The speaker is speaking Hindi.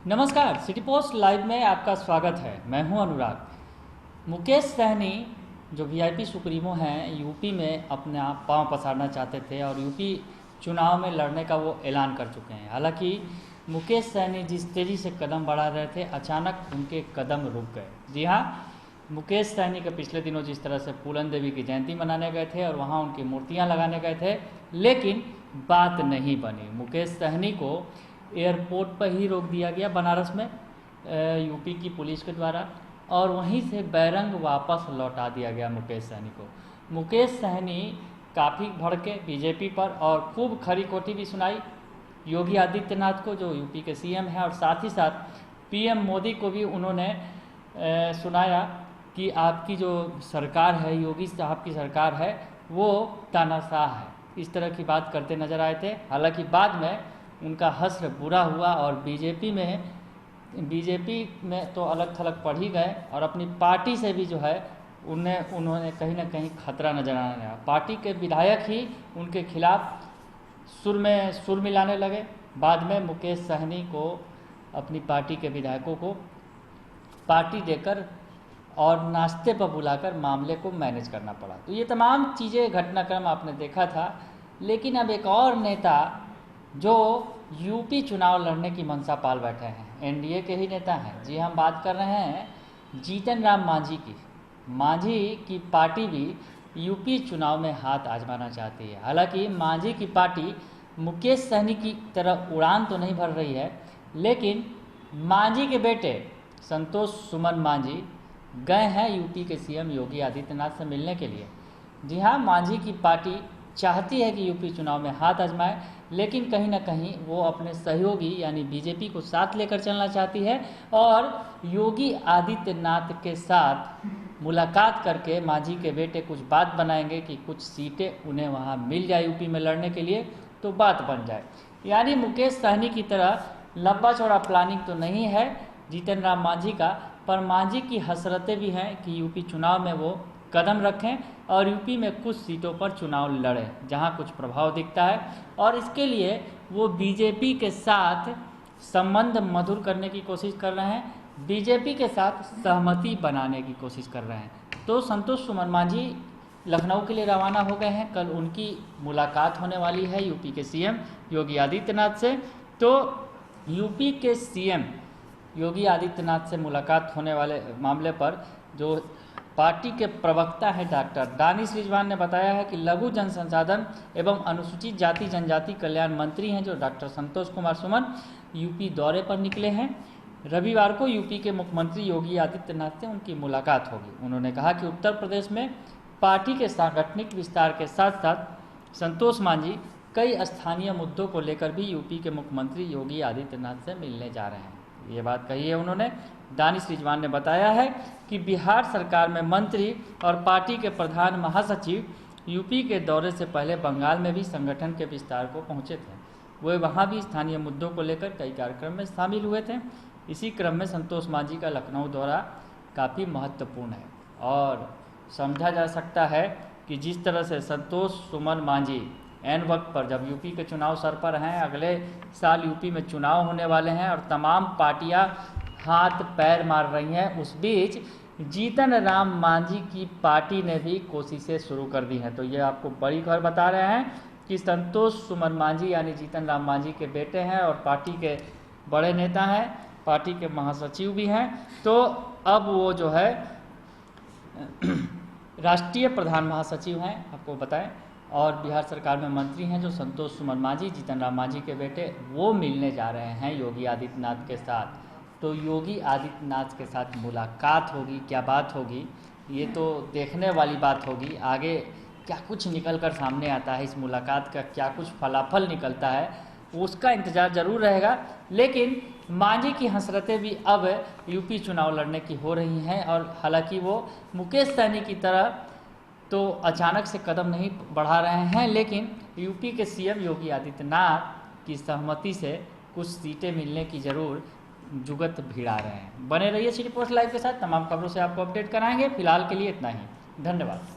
नमस्कार, सिटी पोस्ट लाइव में आपका स्वागत है। मैं हूं अनुराग। मुकेश सहनी जो वीआईपी सुप्रीमो हैं, यूपी में अपना पांव पसारना चाहते थे और यूपी चुनाव में लड़ने का वो ऐलान कर चुके हैं। हालांकि मुकेश सहनी जिस तेज़ी से कदम बढ़ा रहे थे, अचानक उनके कदम रुक गए। जी हाँ, मुकेश सहनी के पिछले दिनों जिस तरह से फूलन देवी की जयंती मनाने गए थे और वहाँ उनकी मूर्तियाँ लगाने गए थे, लेकिन बात नहीं बनी। मुकेश सहनी को एयरपोर्ट पर ही रोक दिया गया बनारस में यूपी की पुलिस के द्वारा, और वहीं से बैरंग वापस लौटा दिया गया मुकेश सहनी को। मुकेश सहनी काफ़ी भड़के बीजेपी पर और खूब खरी खोटी भी सुनाई योगी आदित्यनाथ को, जो यूपी के सीएम हैं, और साथ ही साथ पीएम मोदी को भी उन्होंने सुनाया कि आपकी जो सरकार है, योगी साहब की सरकार है, वो तानाशाह है। इस तरह की बात करते नजर आए थे। हालांकि बाद में उनका हश्र बुरा हुआ और बीजेपी में तो अलग थलग पड़ ही गए और अपनी पार्टी से भी जो है उन्होंने कहीं ना कहीं खतरा नजर आने लगा। पार्टी के विधायक ही उनके खिलाफ सुर मिलाने लगे। बाद में मुकेश सहनी को अपनी पार्टी के विधायकों को पार्टी देकर और नाश्ते पर बुलाकर मामले को मैनेज करना पड़ा। तो ये तमाम चीज़ें, घटनाक्रम आपने देखा था। लेकिन अब एक और नेता जो यूपी चुनाव लड़ने की मंशा पाल बैठे हैं, एनडीए के ही नेता हैं। जी, हम बात कर रहे हैं जीतन राम मांझी की। मांझी की पार्टी भी यूपी चुनाव में हाथ आजमाना चाहती है। हालांकि मांझी की पार्टी मुकेश सहनी की तरह उड़ान तो नहीं भर रही है, लेकिन मांझी के बेटे संतोष सुमन मांझी गए हैं यूपी के सीएम योगी आदित्यनाथ से मिलने के लिए। जी हाँ, मांझी की पार्टी चाहती है कि यूपी चुनाव में हाथ आजमाए, लेकिन कहीं ना कहीं वो अपने सहयोगी यानी बीजेपी को साथ लेकर चलना चाहती है और योगी आदित्यनाथ के साथ मुलाकात करके मांझी के बेटे कुछ बात बनाएंगे कि कुछ सीटें उन्हें वहाँ मिल जाए यूपी में लड़ने के लिए, तो बात बन जाए। यानी मुकेश सहनी की तरह लंबा चौड़ा प्लानिंग तो नहीं है जीतन राम मांझी का, पर मांझी की हसरतें भी हैं कि यूपी चुनाव में वो कदम रखें और यूपी में कुछ सीटों पर चुनाव लड़ें जहां कुछ प्रभाव दिखता है, और इसके लिए वो बीजेपी के साथ संबंध मधुर करने की कोशिश कर रहे हैं, बीजेपी के साथ सहमति बनाने की कोशिश कर रहे हैं। तो संतोष सुमन मांझी लखनऊ के लिए रवाना हो गए हैं। कल उनकी मुलाकात होने वाली है यूपी के सीएम योगी आदित्यनाथ से। तो यूपी के सीएम योगी आदित्यनाथ से मुलाकात होने वाले मामले पर जो पार्टी के प्रवक्ता है डॉक्टर दानिश रिजवान ने बताया है कि लघु जनसंसाधन एवं अनुसूचित जाति जनजाति कल्याण मंत्री हैं जो डॉक्टर संतोष कुमार सुमन यूपी दौरे पर निकले हैं। रविवार को यूपी के मुख्यमंत्री योगी आदित्यनाथ से उनकी मुलाकात होगी। उन्होंने कहा कि उत्तर प्रदेश में पार्टी के सांगठनिक विस्तार के साथ साथ संतोष मांझी कई स्थानीय मुद्दों को लेकर भी यूपी के मुख्यमंत्री योगी आदित्यनाथ से मिलने जा रहे हैं। ये बात कही है उन्होंने। दानिश रिजवान ने बताया है कि बिहार सरकार में मंत्री और पार्टी के प्रधान महासचिव यूपी के दौरे से पहले बंगाल में भी संगठन के विस्तार को पहुंचे थे। वे वहां भी स्थानीय मुद्दों को लेकर कई कार्यक्रम में शामिल हुए थे। इसी क्रम में संतोष मांझी का लखनऊ दौरा काफ़ी महत्वपूर्ण है और समझा जा सकता है कि जिस तरह से संतोष सुमन मांझी एन वक्त पर, जब यूपी के चुनाव सर पर हैं, अगले साल यूपी में चुनाव होने वाले हैं और तमाम पार्टियां हाथ पैर मार रही हैं, उस बीच जीतन राम मांझी की पार्टी ने भी कोशिशें शुरू कर दी हैं। तो ये आपको बड़ी खबर बता रहे हैं कि संतोष सुमन मांझी यानी जीतन राम मांझी के बेटे हैं और पार्टी के बड़े नेता हैं, पार्टी के महासचिव भी हैं। तो अब वो जो है राष्ट्रीय प्रधान महासचिव हैं, आपको बताएं, और बिहार सरकार में मंत्री हैं जो संतोष सुमन मांझी, जीतन राम मांझी के बेटे, वो मिलने जा रहे हैं योगी आदित्यनाथ के साथ। तो योगी आदित्यनाथ के साथ मुलाकात होगी, क्या बात होगी, ये तो देखने वाली बात होगी। आगे क्या कुछ निकल कर सामने आता है, इस मुलाकात का क्या कुछ फलाफल निकलता है, उसका इंतज़ार जरूर रहेगा। लेकिन मांझी की हसरतें भी अब यूपी चुनाव लड़ने की हो रही हैं, और हालांकि वो मुकेश सहनी की तरह तो अचानक से कदम नहीं बढ़ा रहे हैं, लेकिन यूपी के सीएम योगी आदित्यनाथ की सहमति से कुछ सीटें मिलने की ज़रूर जुगत भिड़ा रहे हैं। बने रहिए सिटी पोस्ट लाइव के साथ, तमाम खबरों से आपको अपडेट कराएंगे। फिलहाल के लिए इतना ही, धन्यवाद।